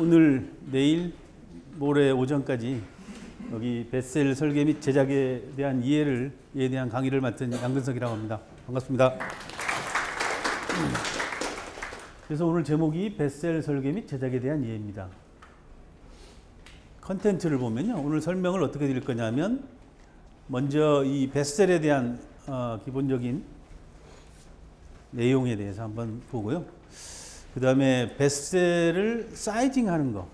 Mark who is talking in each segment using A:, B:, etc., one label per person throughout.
A: 오늘, 내일, 모레 오전까지 여기 뱃셀 설계 및 제작에 대한 이해에 대한 강의를 맡은 양근석이라고 합니다. 반갑습니다. 그래서 오늘 제목이 뱃셀 설계 및 제작에 대한 이해입니다. 컨텐츠를 보면요, 오늘 설명을 어떻게 드릴 거냐면, 먼저 이 뱃셀에 대한 기본적인 내용에 대해서 한번 보고요. 그 다음에 뱃셀을 사이징하는 거,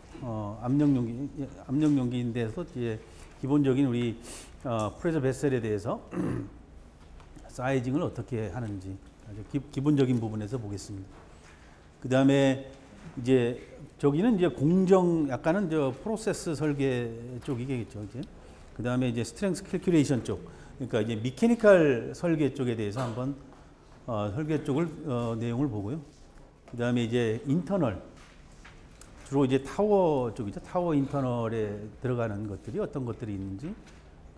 A: 압력용기인데서 이제 기본적인 우리 프레저 뱃셀에 대해서 사이징을 어떻게 하는지 아주 기본적인 부분에서 보겠습니다. 그 다음에 이제 저기는 이제 공정, 약간은 저 프로세스 설계 쪽이겠죠, 이제. 그 다음에 이제 스트렝스 캘큘레이션 쪽, 그러니까 이제 미케니컬 설계 쪽에 대해서 한번 설계 쪽을 내용을 보고요. 그 다음에 이제 인터널, 주로 이제 타워 쪽이죠. 타워 인터널에 들어가는 것들이 어떤 것들이 있는지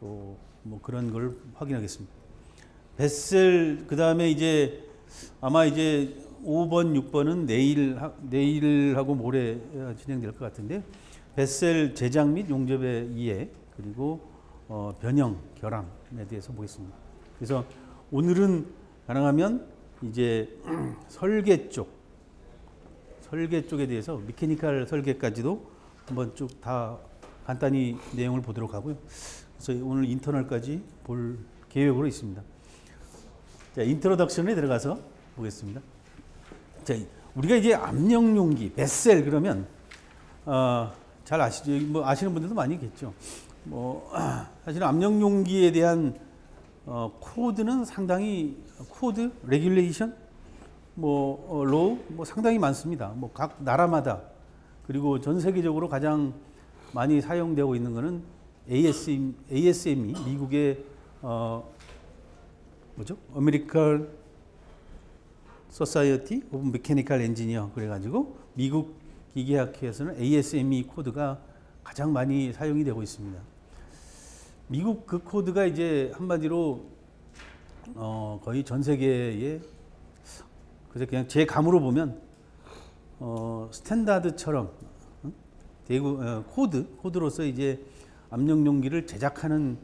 A: 또 뭐 그런 걸 확인하겠습니다. 뱃셀, 그 다음에 이제 아마 이제 5번, 6번은 내일하고 모레 진행될 것 같은데, 뱃셀 제작 및 용접의 이해, 그리고 변형, 결함에 대해서 보겠습니다. 그래서 오늘은 가능하면 이제 설계 쪽에 대해서 미케니컬 설계까지도 한번 쭉 다 간단히 내용을 보도록 하고요. 그래서 오늘 인터널까지 볼 계획으로 있습니다. 자, 인트로덕션에 들어가서 보겠습니다. 자, 우리가 이제 압력용기, 뱃셀 그러면 잘 아시죠? 뭐 아시는 분들도 많이 있겠죠. 뭐 사실 압력용기에 대한 코드는 상당히 레귤레이션, 로우 상당히 많습니다. 뭐 각 나라마다, 그리고 전 세계적으로 가장 많이 사용되고 있는 것은 ASME, 미국의 American Society of Mechanical Engineer, 그래가지고 미국 기계학회에서는 ASME 코드가 가장 많이 사용이 되고 있습니다. 미국 그 코드가 이제 한마디로 거의 전 세계에, 그래서 그냥 제 감으로 보면 스탠다드처럼 코드로서 이제 압력용기를 제작하는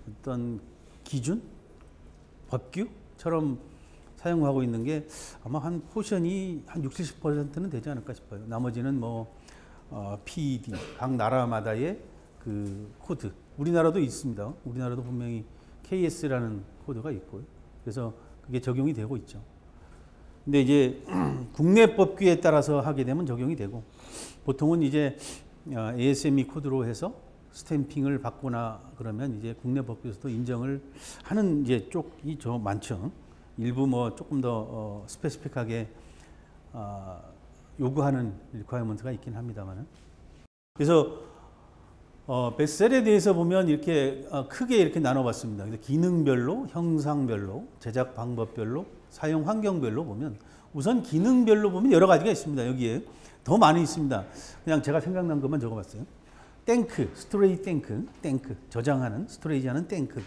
A: 어떤 기준, 법규처럼 사용하고 있는 게 아마 한 포션이 한 60, 70%는 되지 않을까 싶어요. 나머지는 PED, 각 나라마다의 그 코드. 우리나라도 있습니다. 우리나라도 분명히 KS라는 코드가 있고요. 그래서 그게 적용이 되고 있죠. 근데 이제 국내 법규에 따라서 하게 되면 적용이 되고, 보통은 이제 ASME 코드로 해서 스탬핑을 받거나 그러면 이제 국내 법규에서도 인정을 하는 이제 쪽이 많죠. 일부 조금 더 스페시픽하게 요구하는 리퀘어먼트가 있긴 합니다만은. 그래서 뱃셀에 대해서 보면 이렇게 크게 이렇게 나눠봤습니다. 그래서 기능별로, 형상별로, 제작 방법별로, 사용 환경별로 보면, 우선 기능별로 보면 여러 가지가 있습니다. 여기에 더 많이 있습니다. 그냥 제가 생각난 것만 적어봤어요. 탱크, 스토레이지 탱크, 저장하는, 스토레이지하는 탱크.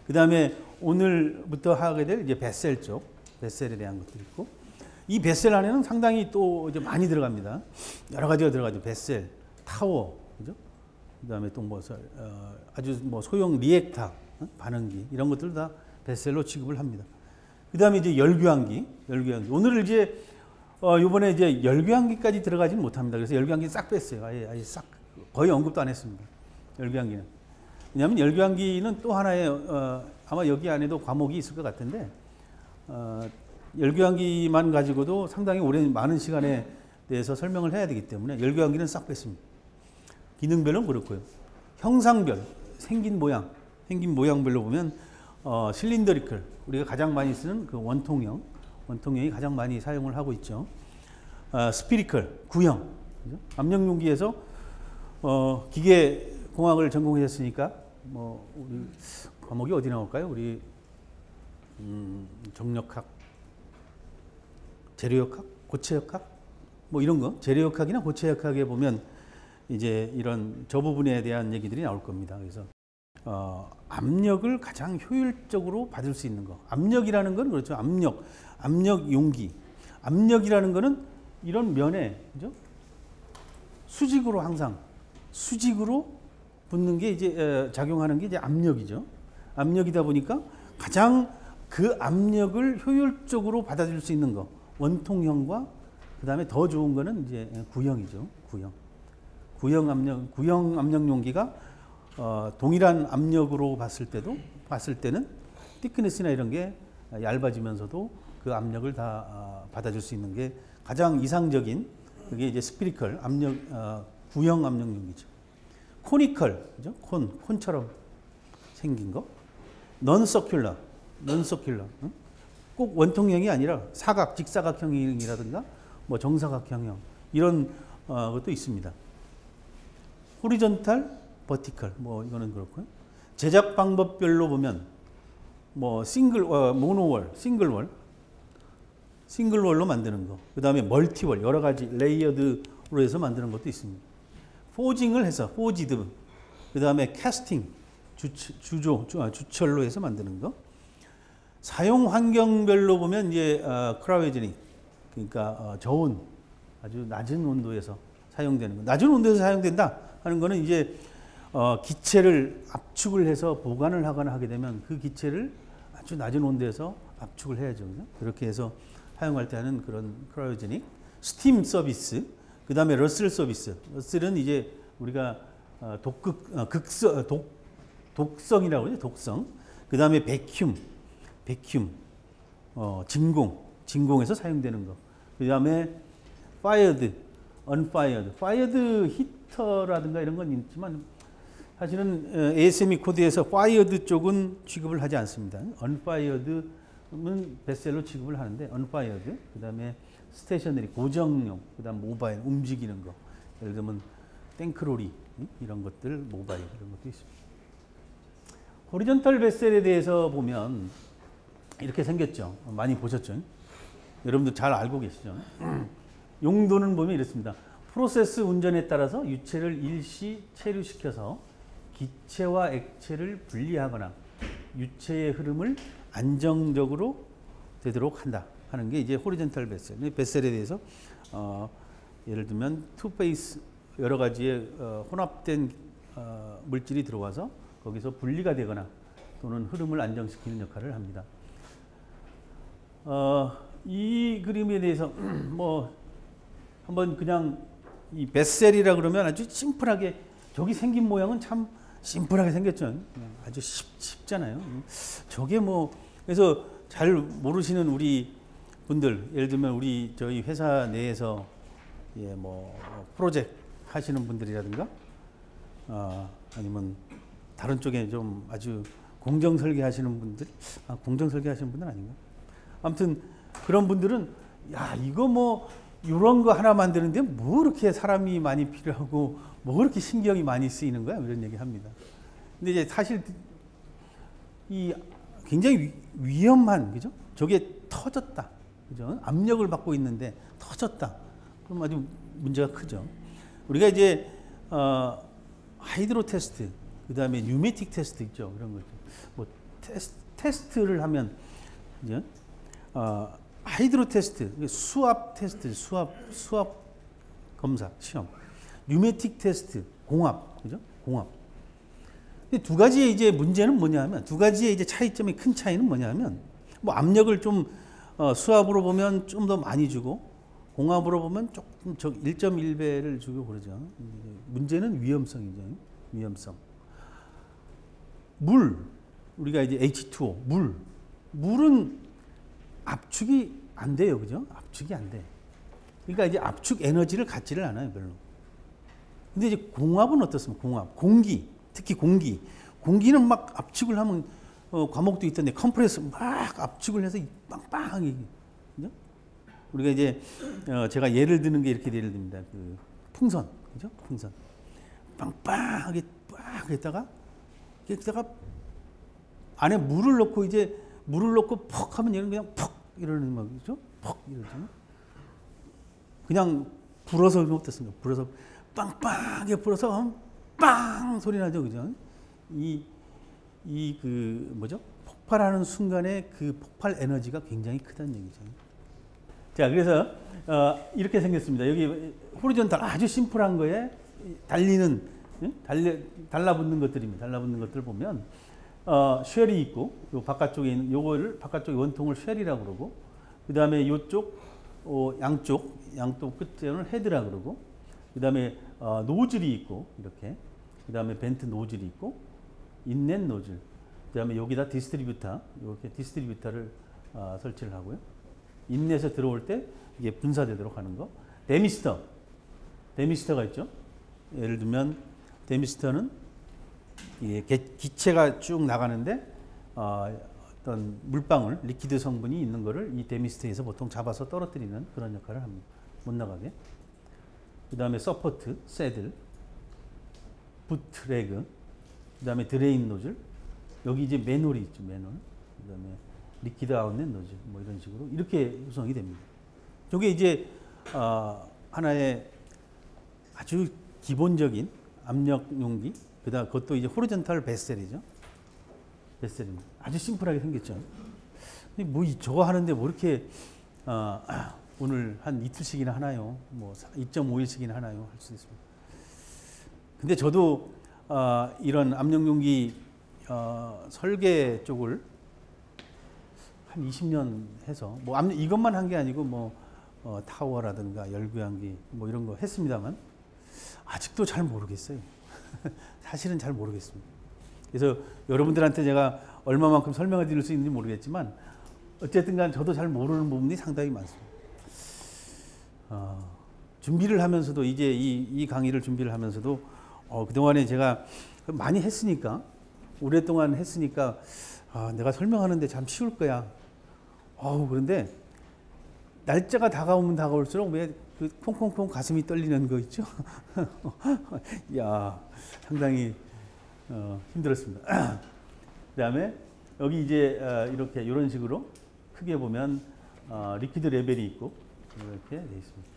A: 그 다음에 오늘부터 하게 될 이제 뱃셀 쪽, 뱃셀에 대한 것도 있고, 이 뱃셀 안에는 상당히 또 이제 많이 들어갑니다. 여러 가지가 들어가죠. 뱃셀, 타워, 그죠? 그 다음에 또 아주 소형 리액터, 반응기, 이런 것들 다 뱃셀로 취급을 합니다. 그 다음에 이제 열교환기. 오늘 이제 요번에 이제 열교환기까지 들어가지는 못합니다. 그래서 열교환기 싹 뺐어요. 아예 싹, 거의 언급도 안 했습니다. 열교환기는. 왜냐하면 열교환기는 또 하나의 아마 여기 안에도 과목이 있을 것 같은데, 열교환기만 가지고도 상당히 많은 시간에 대해서 설명을 해야 되기 때문에 열교환기는 싹 뺐습니다. 기능별은 그렇고요. 형상별, 생긴 모양별로 보면 실린더리컬, 우리가 가장 많이 쓰는 그 원통형이 가장 많이 사용을 하고 있죠. 스피리컬, 구형. 그죠? 압력용기에서 기계 공학을 전공하셨으니까 우리 과목이 어디 나올까요? 우리 정력학, 재료역학, 고체역학, 이런 거, 재료역학이나 고체역학에 보면 이제 이런 저 부분에 대한 얘기들이 나올 겁니다. 그래서 압력을 가장 효율적으로 받을 수 있는 거. 압력이라는 건 그렇죠. 압력 용기. 압력이라는 거는 이런 면에, 그죠? 수직으로 항상 수직으로 붙는 게 이제 작용하는 게 이제 압력이죠. 압력이다 보니까 가장 그 압력을 효율적으로 받아들일 수 있는 거 원통형과 그 다음에 더 좋은 거는 이제 구형이죠. 구형 압력 용기가 동일한 압력으로 봤을 때는 thickness나 이런 게 얇아지면서도 그 압력을 다 받아줄 수 있는 게 가장 이상적인 그게 이제 스피리컬 구형 압력 용기죠. 코니컬, 그죠? 콘처럼 생긴 거. 넌 서큘러. 응? 꼭 원통형이 아니라 사각, 직사각형이라든가 뭐 정사각형형 이런 것도 있습니다. 호리존탈, 버티컬 뭐 이거는 그렇고요. 제작 방법별로 보면 뭐 모노월, 싱글월로 만드는 거. 그다음에 멀티월 여러 가지 레이어드로 해서 만드는 것도 있습니다. 포징을 해서 포지드. 그다음에 캐스팅 주철로 해서 만드는 거. 사용 환경별로 보면 이제 크라이오제닉 그러니까 저온 아주 낮은 온도에서 사용되는 거. 낮은 온도에서 사용된다 하는 거는 이제 기체를 압축을 해서 보관을 하거나 하게 되면 그 기체를 아주 낮은 온도에서 압축을 해야죠. 그죠? 그렇게 해서 사용할 때 하는 그런 크라이오제닉, 스팀 서비스, 그 다음에 러셀 서비스. 러셀은 이제 우리가 독성이라고 하죠. 독성. 그 다음에 베큐um, 진공에서 사용되는 거. 그 다음에 fired, unfired, fired 히터라든가 이런 건 있지만 사실은 ASME 코드에서 fired 쪽은 취급을 하지 않습니다. unfired는 베셀로 취급을 하는데 unfired, 그 다음에 스테이셔너리 고정용, 그 다음 모바일 움직이는 거. 예를 들면 탱크로리 이런 것들 모바일 이런 것도 있습니다. 호리존탈 베셀에 대해서 보면 이렇게 생겼죠. 많이 보셨죠? 여러분들 잘 알고 계시죠? 용도는 보면 이렇습니다. 프로세스 운전에 따라서 유체를 일시 체류시켜서 기체와 액체를 분리하거나 유체의 흐름을 안정적으로 되도록 한다 하는 게 이제 호리존탈 베셀. 베셀에 대해서 예를 들면 투페이스 여러 가지의 혼합된 물질이 들어와서 거기서 분리가 되거나 또는 흐름을 안정시키는 역할을 합니다. 이 그림에 대해서 뭐 한번 그냥 이 베셀이라 그러면 아주 심플하게 저기 생긴 모양은 참 심플하게 생겼죠. 아주 쉽잖아요. 저게 뭐 그래서 잘 모르시는 우리 분들 예를 들면 저희 회사 내에서 뭐 프로젝트 하시는 분들이라든가 아니면 다른 쪽에 좀 아주 공정 설계하시는 분들, 공정 설계하시는 분들 아닌가? 아무튼 그런 분들은 야 이거 뭐 이런 거 하나 만드는데 뭐 그렇게 사람이 많이 필요하고 뭐 그렇게 신경이 많이 쓰이는 거야 이런 얘기 합니다. 근데 이제 사실 이 굉장히 위험한 그죠? 저게 터졌다, 그죠? 압력을 받고 있는데 터졌다. 그럼 아주 문제가 크죠. 우리가 이제 하이드로 테스트, 그 다음에 뉴매틱 테스트 있죠. 그런 거죠. 뭐 테스트를 하면 이제 하이드로 테스트, 수압 테스트, 수압 검사 시험, 뉴매틱 테스트, 공압, 그죠? 공압. 두 가지의 이제 문제는 뭐냐면 두 가지의 이제 차이점이 큰 차이는 뭐냐면 뭐 압력을 좀 수압으로 보면 좀 더 많이 주고 공압으로 보면 조금 1.1배를 주고 그러죠. 문제는 위험성이죠. 위험성. 물, 우리가 이제 H2O, 물은 압축이 안 돼요, 그죠? 압축이 안 돼. 그러니까 이제 압축 에너지를 갖지를 않아요, 별로. 근데 이제 공압은 어떻습니까? 공압, 공기, 특히 공기는 막 압축을 하면 과목도 있던데 컴프레서 막 압축을 해서 빵빵하게, 그죠? 우리가 이제 제가 예를 드는 게 이렇게 예를 듭니다. 그 풍선, 그죠? 풍선, 빵빵하게 빡 했다가 안에 물을 넣고 퍽 하면 얘는 그냥 퍽 이러는 거죠. 퍽 이러죠. 그냥 불어서 어떻습니까? 불어서 빵빵하게 불어서 빵 소리 나죠, 그죠? 그 뭐죠? 폭발하는 순간에 그 폭발 에너지가 굉장히 크다는 얘기죠. 자, 자, 그래서 이렇게 생겼습니다. 여기 호리존탈 아주 심플한 거에 달리는 달라붙는 것들입니다. 달라붙는 것들 보면 쉘이 있고 요 바깥쪽에 있는 요거를 바깥쪽 원통을 쉘이라고 그러고 그다음에 요쪽 양쪽 끝에는 헤드라 그러고 그다음에 노즐이 있고 이렇게 그다음에 벤트 노즐이 있고 인넷 노즐 그다음에 여기다 디스트리뷰터 이렇게 디스트리뷰터를 설치를 하고요. 인넷에 들어올 때 이게 분사되도록 하는 거. 데미스터가 있죠. 예를 들면 데미스터는 기체가 쭉 나가는데 어떤 물방울, 리퀴드 성분이 있는 거를 이 데미스터에서 보통 잡아서 떨어뜨리는 그런 역할을 합니다. 못 나가게. 그 다음에 서포트, 새들, 부트, 레그, 그 다음에 드레인 노즐, 여기 이제 맨홀이 있죠, 맨홀. 그 다음에 리퀴드 아웃렛 노즐, 뭐 이런 식으로 이렇게 구성이 됩니다. 이게 이제 하나의 아주 기본적인 압력 용기, 그다음 그것도 이제 호리존탈 베셀이죠. 베셀입니다. 아주 심플하게 생겼죠. 뭐 저거 하는데 뭐 이렇게 오늘 한 이틀씩이나 하나요? 뭐 2.5일씩이나 하나요? 할 수 있습니다. 근데 저도 이런 압력 용기 설계 쪽을 한 20년 해서 뭐 이것만 한 게 아니고 뭐 타워라든가 열구향기 뭐 이런 거 했습니다만 아직도 잘 모르겠어요. 사실은 잘 모르겠습니다. 그래서 여러분들한테 제가 얼마만큼 설명을 드릴 수 있는지 모르겠지만 어쨌든 간 저도 잘 모르는 부분이 상당히 많습니다. 준비를 하면서도 이제 이 강의를 준비를 하면서도 그동안에 제가 많이 했으니까 오랫동안 했으니까 내가 설명하는데 참 쉬울 거야. 그런데 날짜가 다가오면 다가올수록 왜 그 콩콩콩 가슴이 떨리는 거 있죠? 야, 상당히 힘들었습니다. 그다음에 여기 이제 이렇게 이런 식으로 크게 보면 리퀴드 레벨이 있고 이렇게 되어 있습니다.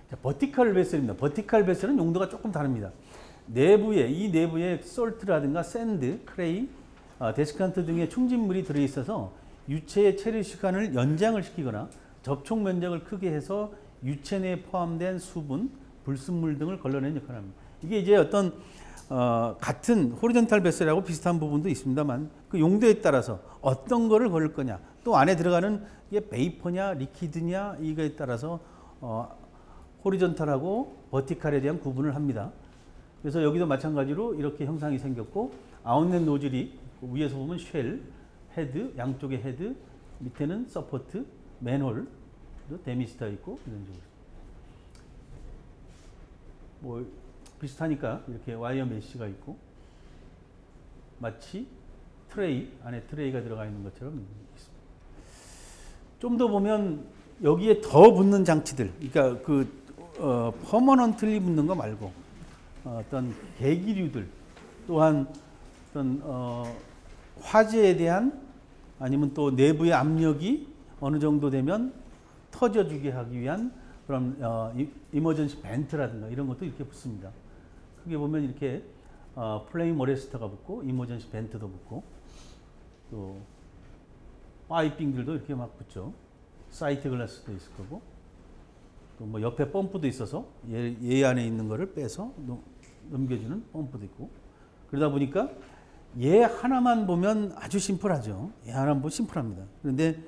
A: 자, 버티컬 베슬입니다. 버티컬 베슬은 용도가 조금 다릅니다. 이 내부에 솔트라든가 샌드, 크레이, 데스칸트 등의 충진물이 들어 있어서 유체의 체류 시간을 연장을 시키거나 접촉 면적을 크게 해서 유체 내에 포함된 수분, 불순물 등을 걸러내는 역할을 합니다. 이게 이제 어떤 같은 호리존탈 베슬하고 비슷한 부분도 있습니다만 그 용도에 따라서 어떤 거를 걸을 거냐 또 안에 들어가는 이게 베이퍼냐 리퀴드냐 이거에 따라서 호리존탈하고 버티칼에 대한 구분을 합니다. 그래서 여기도 마찬가지로 이렇게 형상이 생겼고 아웃렛 노즐이 위에서 보면 쉘, 헤드, 양쪽에 헤드, 밑에는 서포트, 맨홀, 데미스터 있고 이런 식으로. 뭐 비슷하니까 이렇게 와이어 메쉬가 있고 마치 트레이 안에 트레이가 들어가 있는 것처럼 있습니다. 좀 더 보면 여기에 더 붙는 장치들, 그러니까 퍼머넌틀리 붙는 거 말고 어떤 계기류들 또한 어떤 화재에 대한 아니면 또 내부의 압력이 어느 정도 되면 터져주게 하기 위한 그런 이머전시 벤트라든가 이런 것도 이렇게 붙습니다. 크게 보면 이렇게 플레임 어레스터가 붙고 이머전시 벤트도 붙고 또 파이핑들도 이렇게 막 붙죠. 사이트 글라스도 있을 거고 또 뭐 옆에 펌프도 있어서 얘 안에 있는 거를 빼서 넘겨주는 펌프도 있고 그러다 보니까 얘 하나만 보면 아주 심플하죠. 얘 하나만 보면 심플합니다. 그런데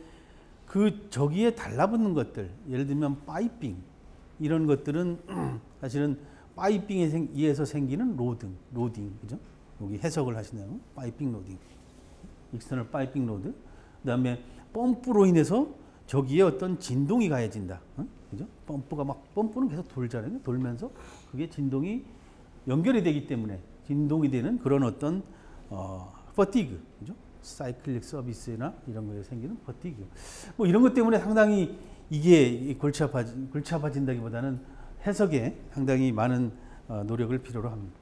A: 저기에 달라붙는 것들, 예를 들면 파이핑 이런 것들은 사실은 파이핑에 의해서 생기는 로딩, 그죠? 여기 해석을 하시네요. 파이핑 로딩, 익스터널 파이핑 로드. 그다음에 펌프로 인해서 저기에 어떤 진동이 가해진다, 그죠? 펌프는 계속 돌잖아요. 돌면서 그게 진동이 연결이 되기 때문에 진동이 되는 그런 어떤 퍼티그, 그죠? 사이클릭 서비스나 이런 거에 생기는 퍼티그. 뭐 이런 것 때문에 상당히 이게 골치 아파진다기보다는 해석에 상당히 많은 노력을 필요로 합니다.